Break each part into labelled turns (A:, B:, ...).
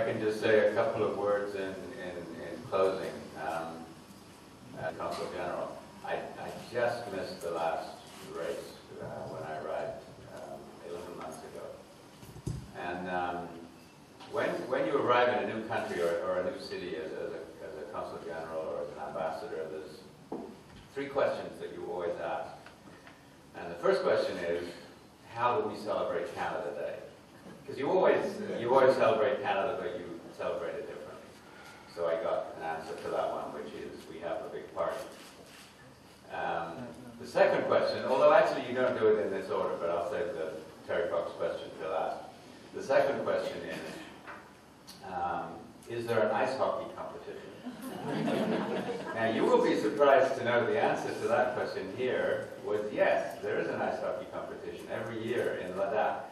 A: can just say a couple of words in closing. Consul General, I just missed the last race when I arrived 11 months ago. And when you arrive in a new country or a new city as a Consul General or as an ambassador, there's three questions that you always ask. And the first question is, how do we celebrate Canada Day? Because you always celebrate Canada, but you celebrate it differently. So I got an answer to that one, which is we have a big party. The second question, although actually you don't do it in this order, but I'll save the Terry Fox question for last. The second question is there an ice hockey competition? Now you will be surprised to know the answer to that question here was yes, there is an ice hockey competition every year in Ladakh.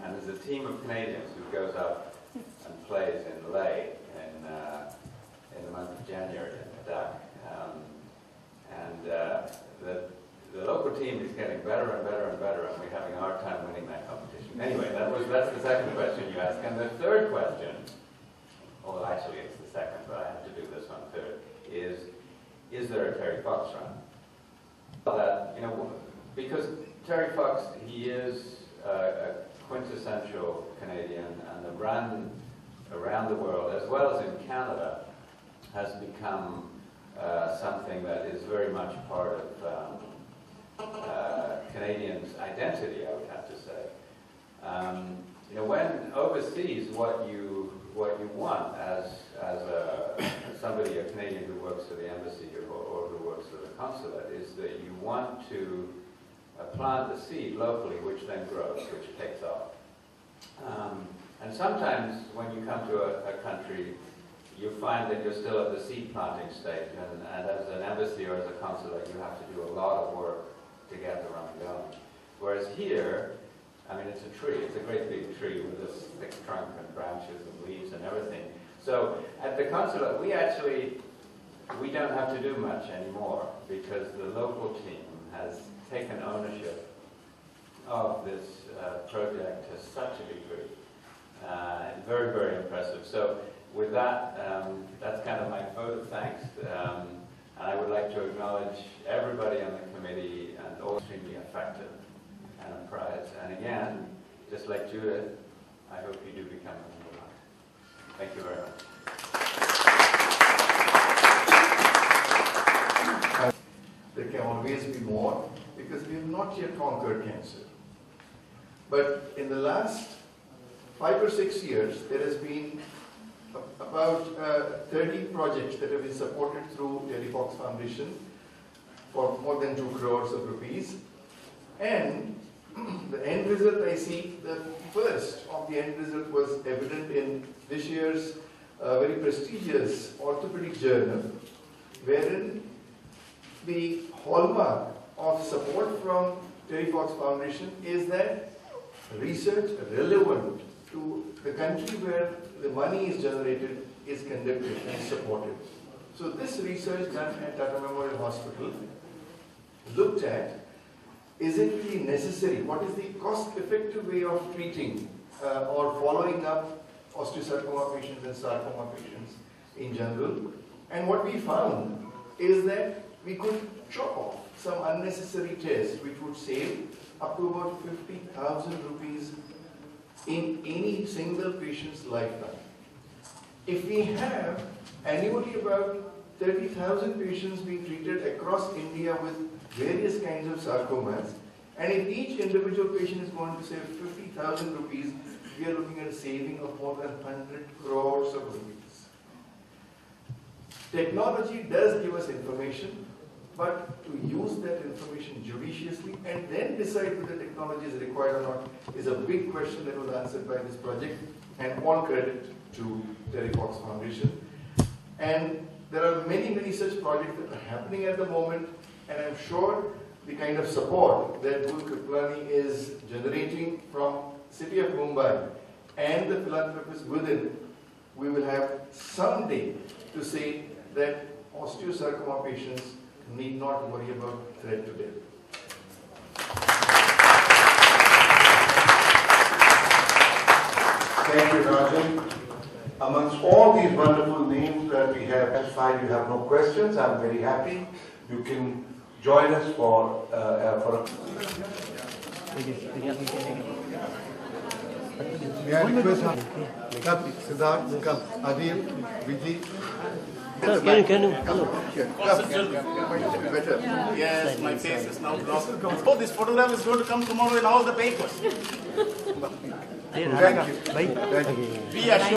A: And there's a team of Canadians who goes up and plays in Leh in the month of January in Ladakh. The local team is getting better and better and better, and we're having a hard time winning that competition. Anyway, that's the second question you ask. And the third question, well actually it's the second, but I have to do this one third, is there a Terry Fox run? That, because Terry Fox, he is a quintessential Canadian, and the run around the world, as well as in Canada, has become something that is very much part of Canadians' identity, I would have to say. When overseas, what you want as somebody, a Canadian who works for the embassy or who works for the consulate, is that you want to plant the seed locally, which then grows, which takes off. And sometimes when you come to a country, you find that you're still at the seed planting stage, and as an embassy or as a consulate, you have to do a lot of work to get the run going. Whereas here, I mean, it's a tree. It's a great big tree with this thick trunk and branches and leaves and everything. So at the consulate, we don't have to do much anymore because the local team has taken ownership of this project to such a degree. Very, very impressive. So with that, that's kind of my vote of thanks. And I would like to acknowledge everybody on the committee and all extremely effective enterprise. And again, just like Judith, I hope you do become a member. Thank you very much.
B: There can always be more because we have not yet conquered cancer. But in the last 5 or 6 years, there has been about 30 projects that have been supported through Terry Fox Foundation for more than 2 crores of rupees. And the end result, I see, the first of the end result was evident in this year's very prestigious orthopedic journal, wherein the hallmark of support from Terry Fox Foundation is that research relevant to the country where the money is generated is conducted and supported. So this research done at Tata Memorial Hospital looked at, is it really necessary? What is the cost-effective way of treating or following up osteosarcoma patients and sarcoma patients in general? And what we found is that we could chop off some unnecessary tests which would save up to about 50,000 rupees in any single patient's lifetime. If we have annually about 30,000 patients being treated across India with various kinds of sarcomas, and if each individual patient is going to save 50,000 rupees, we are looking at a saving of more than 100 crores of rupees. Technology does give us information, but to use that information judiciously and then decide whether technology is required or not is a big question that was answered by this project, and all credit to Terry Fox Foundation. And there are many, many such projects that are happening at the moment, and I'm sure the kind of support that Gul Kriplani is generating from City of Mumbai and the philanthropists within, we will have someday to say that osteosarcoma patients need not worry about threat to death.
C: Thank you, Rajan. Amongst all these wonderful names that we have satisfied, you have no questions. I'm very happy. You can join us for a...
B: May I request come, Siddharth, come, Adil, Vijay.
D: Sir, can you, hello.
B: Better.
E: Yes, my face is now blocked. Oh, this photograph is going to come tomorrow in all the papers.
B: Thank you.
E: We are sure.